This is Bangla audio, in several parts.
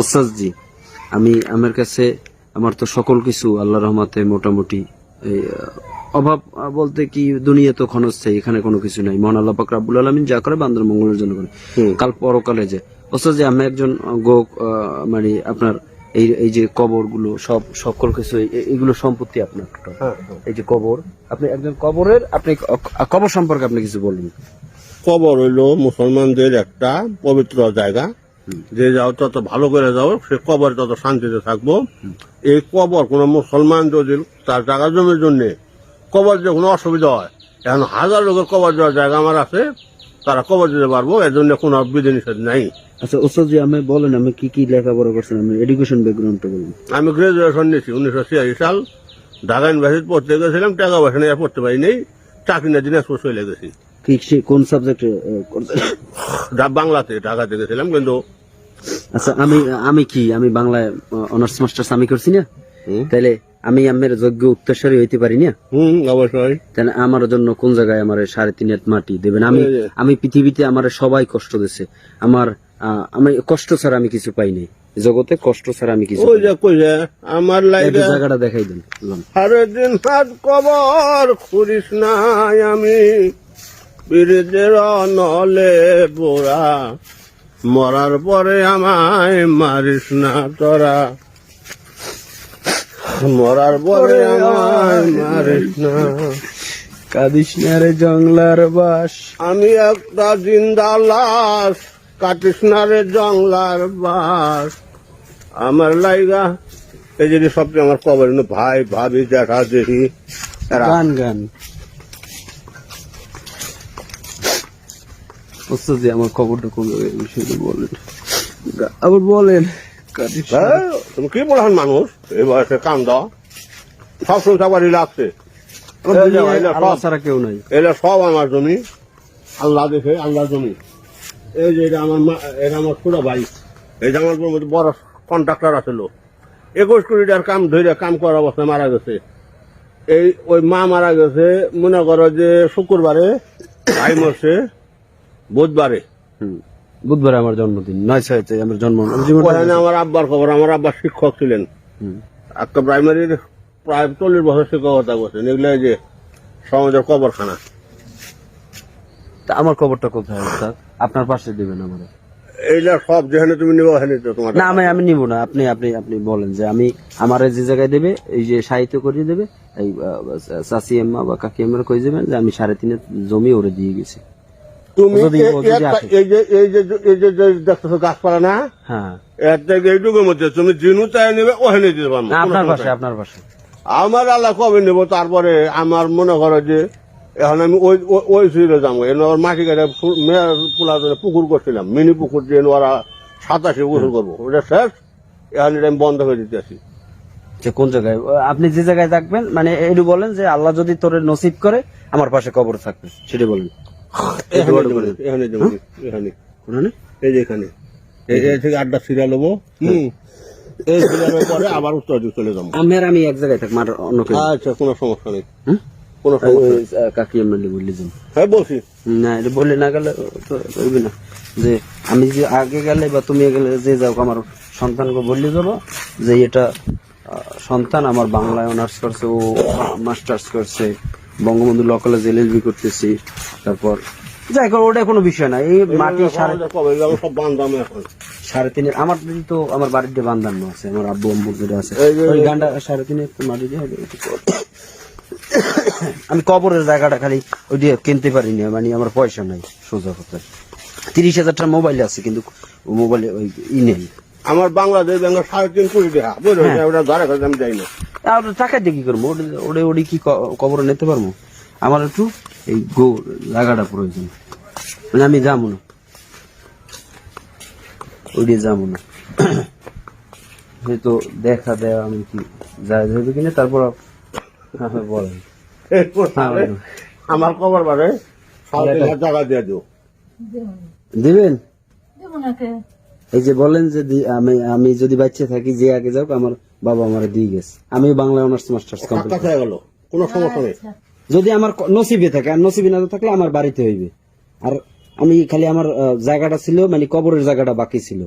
ওস্তাদ জি, আমি আমার কাছে আমার তো সকল কিছু আল্লাহ রহমতে মোটামুটি এই, অভাব বলতে কি দুনিয়া তো ক্ষণস্থায়ী, এখানে কোনো কিছু নাই। মহান আল্লাহ পাক রাব্বুল আলামিন যা করে বান্দার মঙ্গলের জন্য করে। কাল পরকালে যে ওস্তাদ জি, আমি একজন মানে আপনার এই এই যে কবর গুলো সব সকল কিছু এগুলো সম্পত্তি আপনার টোটাল। এই যে কবর, আপনি একজন কবরের আপনি কবর সম্পর্কে আপনি কিছু বলুন। কবর হইল মুসলমানদের একটা পবিত্র জায়গা, যে যাও তত ভালো করে যাও, সে কবর তত শান্তিতে থাকবো। এই কবর কোন মুসলমান যদি তার জায়গা জমির জন্য কবর যে কোনো অসুবিধা হয়, এখন হাজার লোকের কবর দেওয়ার জায়গা আমার আছে, তারা কবর দিতে পারবো, এর জন্য কোনো বিধি নিষেধ নাই। আচ্ছা ওস্তাদ জি, আমি বলেন আমি কি কি লেখাপড়া করছেন, আমি এডুকেশন ব্যাকগ্রাউন্ডটা বলুন। আমি গ্রাজুয়েশন নিয়েছি 1986 সাল, ঢাকা ইউনিভার্সিটি পড়তে গেছিলাম, টাকা পয়সা নিয়ে পড়তে পারিনি, চাকরি না দিনাজপুর চলে গেছি। কোন সাবজেক্টে করছেন? বাংলাতে ঢাকাতে গেছিলাম কিন্তু। আচ্ছা আমি বাংলায় অনার্স মাস্টার্স আমি করছি না, তাহলে আমি আমার যোগ্য উত্তরসূরি হইতে পারি না? অবশ্যই। তাহলে আমার জন্য কোন জায়গায় আমার 3.5 হাত মাটি দেবেন? আমি পৃথিবীতে আমার সবাই কষ্ট দিছে, আমি কষ্ট ছাড়া আমি কিছু পাই নাই জগতে, কষ্ট ছাড়া আমি কিছু আমার জায়গাটা দেখাই দেন। সারাদিন হাত কবর করিস নাই আমি, বীরদের নলে পোড়া, মরার পরে আমায় মারিস না তোরা, মরার পরে আমায় মারিস না, কাঁদিস না রে জংলার বাস, আমি একটা জিন্দা লাশ, কাটিস না রে জংলার বাস, আমার লাইগা। এই যে সবচেয়ে আমার কবর ভাই ভাবি দেখা দেখি গান গান ওস্তাদ জি, আমার খবরটা কোন জায়গায় বিষয়টা বলেন, আবার বলেন। তুমি কি বলছেন মানুষ এই বয়সে কাম দাও, সব সংসারই লাগছে, আল্লাহ ছাড়া কেউ নাই, এটা সব আমার জমি, আল্লাহ দেখে আল্লাহ জমি। এই যে এটা আমার ছোট ভাই, এই যে আমার বড় কন্ট্রাক্টর আছিল, 21 কোটিটার কাম ধরে কাম করার অবস্থায় মারা গেছে। ওই মা মারা গেছে মনে করো যে শুক্রবারে, ভাই মরছে বুধবারে, বুধবারে আমার জন্মদিন, 9/6 আমার জন্ম। আমার আব্বার খবর, আমার আব্বা শিক্ষক ছিলেন, একটা প্রাইমারির প্রায় 40 বছর শিক্ষকতা করছেন। এগুলো যে সমাজের কবরখানা। তা আমার খবরটা কোথায় স্যার? আপনার পাশে দিবেন আমার? এইটা সব যেখানে তুমি নিবো ওখানে তোমার না, আমি নিব না, আপনি আপনি আপনি বলেন যে আমি আমার যে জায়গায় দেবে, এই যে সাহিত্য করিয়ে দেবে, এই চাচি আম্মা বা কাকি আম্মার কই যাবেন যে আমি 3.5 জমি ওরে দিয়ে গেছি। তুমি এই যে দেখতেছো গাছপালা না, হ্যাঁ, এর থেকে এইটুকুর মধ্যে তুমি জিনু চাই নেবে ওখানে দিতে পারবো। আপনার পাশে, আপনার পাশে আমার আল্লাহ কবে নেবো, তারপরে আমার মনে করো যে এখন আমি ওই সুইরে যাবো। এর মাটি কাটে পোলার জন্য পুকুর করছিলাম, মিনি পুকুর দিয়ে ওরা 87 গোসল করবো, ওটা শেষ, এখন এটা আমি বন্ধ করে দিতে আসি। কোন জায়গায় আপনি যে জায়গায় থাকবেন, মানে একটু বলেন যে আল্লাহ যদি তোরে নসিব করে আমার পাশে কবর থাকবে, সেটা বলেন। এই যে এখানে এই থেকে 8টা সিরিয়াল হবো, এই সিরিয়ালের পরে আবার উত্তর দিকে চলে যাবো। আমি এক জায়গায় থাকবো, আর অন্য কেউ? আচ্ছা, কোনো সমস্যা নেই, কাকি এমনি বললি যান। হ্যাঁ বলছি না, এটা বললে না গেলে তো হইবে না, যে আমি যে আগে গেলে বা তুমি গেলে যে যাও, আমার সন্তানকে বললে যাবো যে এটা সন্তান আমার বাংলায় অনার্স করছে, ও মাস্টার্স করছে, বঙ্গবন্ধু ল কলেজে LLB করতেছি, তারপর যাই হোক ওটা কোনো বিষয় না। এই মাটি 3.5 আমার দিদি তো আমার বাড়িতে বান্ধানো আছে, আমার আব্বু আম্মু যেটা আছে, ওই গানটা 3.5 একটু মাটি দিয়ে আমি কবরের জায়গাটা খালি ওই দিয়ে কিনতে পারিনি, মানে আমার পয়সা নাই সোজা কথা। 30,000 টাকা মোবাইল আছে, কিন্তু মোবাইলে ওই নেই। আমার বাংলাদেশ ব্যাংকের 3.5 কোটি টাকা ওটা ধরে আমি যাই না, টাকা দিয়ে কি করবো? ওটা কি কবর নিতে পারবো? আমার একটু এই জায়গাটা প্রয়োজন, মানে আমি যাবো না, ওই দিয়ে যাবো না, হয়তো দেখা দেয় আমি কি যাবে কিনা, তারপর বলেন। আমার কবর বারে 3.5 টাকা দিয়ে দিও, দিবেন? এই যে বলেন যে আমি যদি বাচ্চা থাকি, যে আগে যাও, আমার বাবা আমার দিয়ে গেছে, আমি বাংলা অনার্স মাস্টার্স কমপ্লিট হয়ে গেল, কোনো সমস্যা নেই। যদি আমার নসিবে থাকে, আর নসিবে না থাকলে আমার বাড়িতে হইবে। আর আমি খালি আমার জায়গাটা ছিল, মানে কবরের জায়গাটা বাকি ছিল,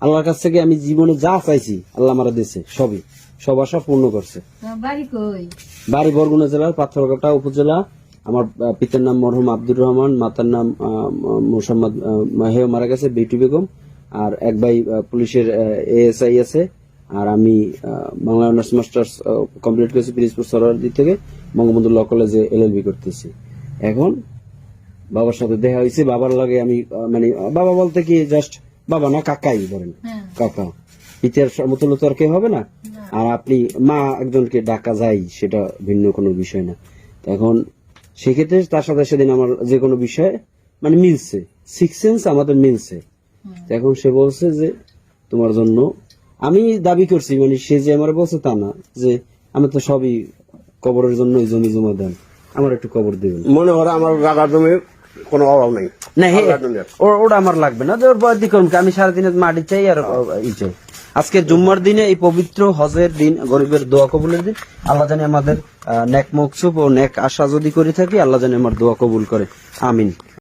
আল্লাহর কাছ থেকে আমি জীবনে যা চাইছি আল্লাহ আমার দিয়েছে, সব আশা পূর্ণ করছে। তোমার বাড়ি কই? বাড়ি বরগুনা জেলার পাথরঘাটা উপজেলা। আমার পিতার নাম মরহুম আব্দুর রহমান, মাতার নাম মোসাম্মদ হেও মারা গেছে বিউটি বেগম, আর এক ভাই পুলিশের এএসআই আছে। আর আমি বাংলা অনার্স মাস্টার্স কমপ্লিট করেছি পিরিজপুর সরোয়ারদি থেকে, বঙ্গবন্ধু ল কলেজে এলএলবি করতেছি। এখন বাবার সাথে দেখা হয়েছে, বাবার লাগে আমি মানে বাবা বলতে কি জাস্ট বাবা না, কাকাই বলেন, হ্যাঁ। কাকা। পিতার মতো তো আর কেউ হবে না। আর আপনি মা একজনকে ডাকা যায় সেটা ভিন্ন কোনো বিষয় না। তো এখন সেক্ষেত্রে তার সাথে সেদিন আমার যে কোনো বিষয়ে মানে মিলছে, সিক্স সেন্স আমাদের মিলছে। তো এখন সে বলছে যে তোমার জন্য আমি দাবি করছি, মানে সে যে আমার বলছে তা না, যে আমি তো সবই কবরের জন্য জমি জমা দেন, আমার একটু কবর দেবেন। মনে করে আমার জায়গা জমি কোনো অভাব নেই। না হে আল্লাহর দুনিয়ার। ওটা আমার লাগবে না, যে ওর বয়স দিক করুন, আমি সারাদিনে মাটি চাই আর ই চাই। আজকে জুম্মার দিনে, এই পবিত্র হজের দিন, গরিবের দোয়া কবুলের দিন, আল্লাহ জানি আমাদের নেক মকসুব ও নেক আশা যদি করে থাকি, আল্লাহ জানি আমার দোয়া কবুল করে। আমিন।